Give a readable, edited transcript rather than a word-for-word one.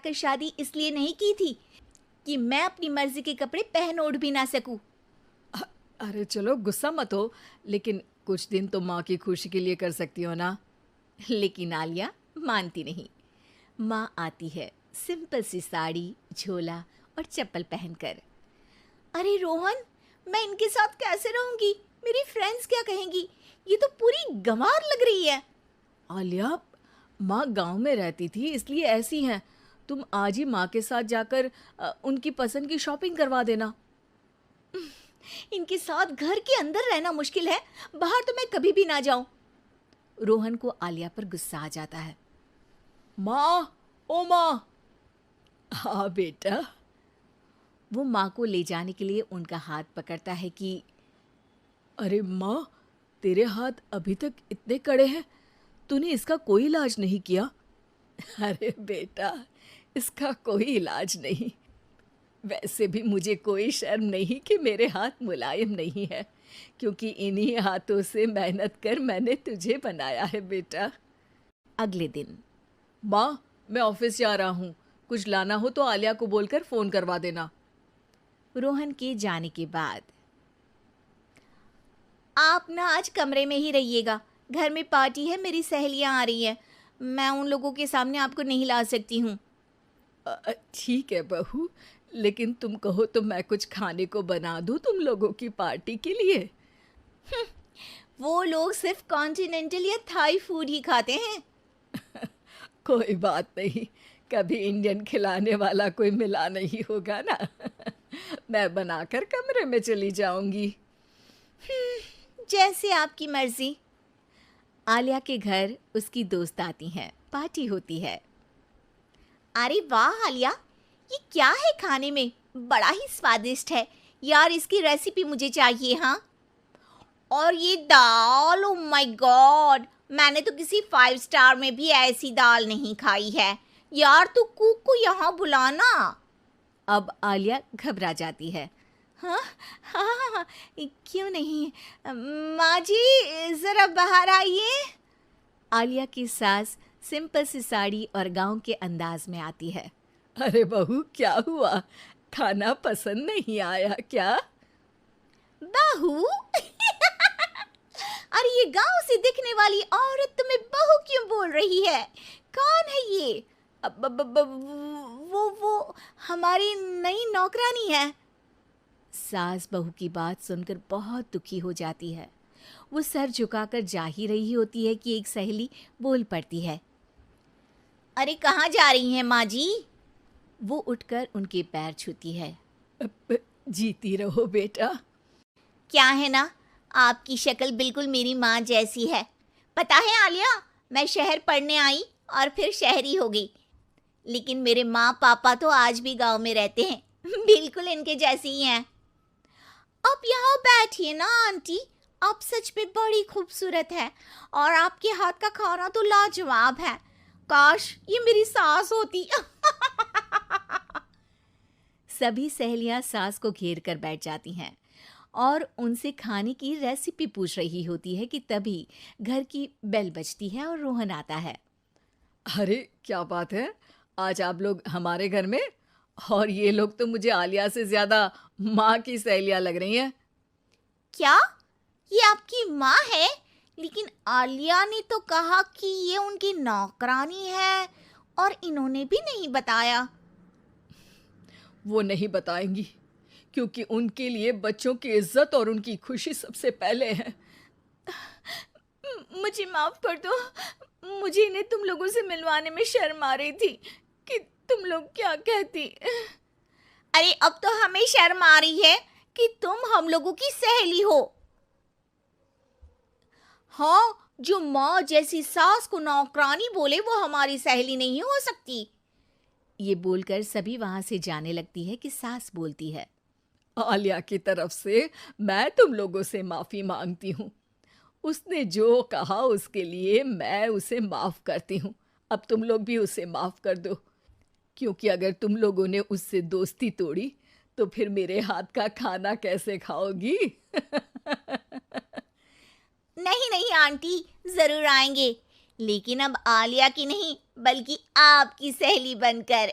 कर शादी इसलिए नहीं की थी कि मैं अपनी मर्जी के कपड़े पहन ओढ़ भी ना सकूं। अरे चलो गुस्सा मत हो, लेकिन कुछ दिन तो माँ की खुशी के लिए कर सकती हो ना। लेकिन आलिया मानती नहीं। माँ आती है सिंपल सी साड़ी, झोला और चप्पल पहनकर। अरे रोहन, मैं इनके साथ कैसे रहूंगी? मेरी फ्रेंड्स क्या कहेंगी? ये तो पूरी गंवार लग रही है। आलिया, माँ गांव में रहती थी इसलिए ऐसी हैं। तुम आज ही माँ के साथ जाकर उनकी पसंद की शॉपिंग करवा देना। इनके साथ घर के अंदर रहना मुश्किल है, बाहर तो मैं कभी भी ना जाऊं। रोहन को आलिया पर गुस्सा आ जाता है। माँ, ओ माँ। हाँ बेटा। वो माँ को ले जाने के लिए उनका हाथ पकड़ता है कि अरे माँ, तेरे हाथ अभी तक इतने कड़े हैं, तूने इसका कोई इलाज नहीं किया? अरे बेटा, इसका कोई इलाज नहीं। वैसे भी मुझे कोई शर्म नहीं कि मेरे हाथ मुलायम नहीं है, क्योंकि इन्हीं हाथों से मेहनत कर मैंने तुझे बनाया है बेटा। अगले दिन। माँ, मैं ऑफिस जा रहा हूँ, कुछ लाना हो तो आलिया को बोलकर फ़ोन करवा देना। रोहन के जाने के बाद। आप ना आज कमरे में ही रहिएगा, घर में पार्टी है, मेरी सहेलियां आ रही हैं, मैं उन लोगों के सामने आपको नहीं ला सकती हूँ। ठीक है बहू, लेकिन तुम कहो तो मैं कुछ खाने को बना दूँ तुम लोगों की पार्टी के लिए। वो लोग सिर्फ कॉन्टिनेंटल या थाई फूड ही खाते हैं। कोई बात नहीं, कभी इंडियन खिलाने वाला कोई मिला नहीं होगा ना। मैं बनाकर कमरे में चली जाऊंगी। जैसे आपकी मर्जी। आलिया के घर उसकी दोस्त आती हैं, पार्टी होती है। अरे वाह आलिया, ये क्या है खाने में? बड़ा ही स्वादिष्ट है यार, इसकी रेसिपी मुझे चाहिए। हाँ, और ये दाल, ओ माय गॉड, मैंने तो किसी 5 स्टार में भी ऐसी दाल नहीं खाई है यार, तू कुक को यहाँ बुलाना। अब आलिया घबरा जाती है। हाँ हाँ हाँ, क्यों नहीं, माँ जी ज़रा बाहर आइए। आलिया की सास सिंपल सी साड़ी और गांव के अंदाज में आती है। अरे बहू, क्या हुआ? खाना पसंद नहीं आया क्या? बहू? अरे ये गांव से दिखने वाली औरत तुम्हें बहू क्यों बोल रही है? कौन है ये? वो हमारी नई नौकरानी है। सास बहू की बात सुनकर बहुत दुखी हो जाती है। वो सर झुकाकर जा ही रही होती है कि एक सहेली बोल पड़ती है। अरे कहाँ जा रही हैं माँ जी? वो उठकर उनके पैर छूती है। जीती रहो बेटा। क्या है ना, आपकी शक्ल बिल्कुल मेरी माँ जैसी है। पता है आलिया, मैं शहर पढ़ने आई और फिर शहरी हो गई, लेकिन मेरे माँ पापा तो आज भी गांव में रहते हैं, बिल्कुल इनके जैसे ही हैं। आप यहाँ बैठिए ना आंटी, आप सच में बड़ी खूबसूरत है और आपके हाथ का खाना तो लाजवाब है। काश ये मेरी सास होती। सभी सहेलियां सास को घेर कर बैठ जाती हैं और उनसे खाने की रेसिपी पूछ रही होती है कि तभी घर की बेल बजती है और रोहन आता है। अरे क्या बात है, आज आप लोग हमारे घर में? और ये लोग तो मुझे आलिया से ज्यादा माँ की सहेलियाँ लग रही हैं। क्या ये आपकी माँ है? लेकिन आलिया ने तो कहा कि ये उनकी नौकरानी है और इन्होंने भी नहीं बताया। वो नहीं बताएंगी, क्योंकि उनके लिए बच्चों की इज्जत और उनकी खुशी सबसे पहले है। मुझे माफ कर दो, मुझे इन्हें तुम लोगों से मिलवाने में शर्म आ रही थी कि तुम लोग क्या कहती। अरे अब तो हमें शर्म आ रही है कि तुम हम लोगों की सहेली हो। हाँ, जो माँ जैसी सास को नौकरानी बोले वो हमारी सहेली नहीं हो सकती। ये बोलकर सभी वहां से जाने लगती है कि सास बोलती है। आलिया की तरफ से मैं तुम लोगों से माफ़ी मांगती हूँ। उसने जो कहा उसके लिए मैं उसे माफ़ करती हूँ। अब तुम लोग भी उसे माफ़ कर दो, क्योंकि अगर तुम लोगों ने उससे दोस्ती तोड़ी तो फिर मेरे हाथ का खाना कैसे खाओगी? नहीं नहीं आंटी, जरूर आएंगे, लेकिन अब आलिया की नहीं बल्कि आपकी सहेली बनकर।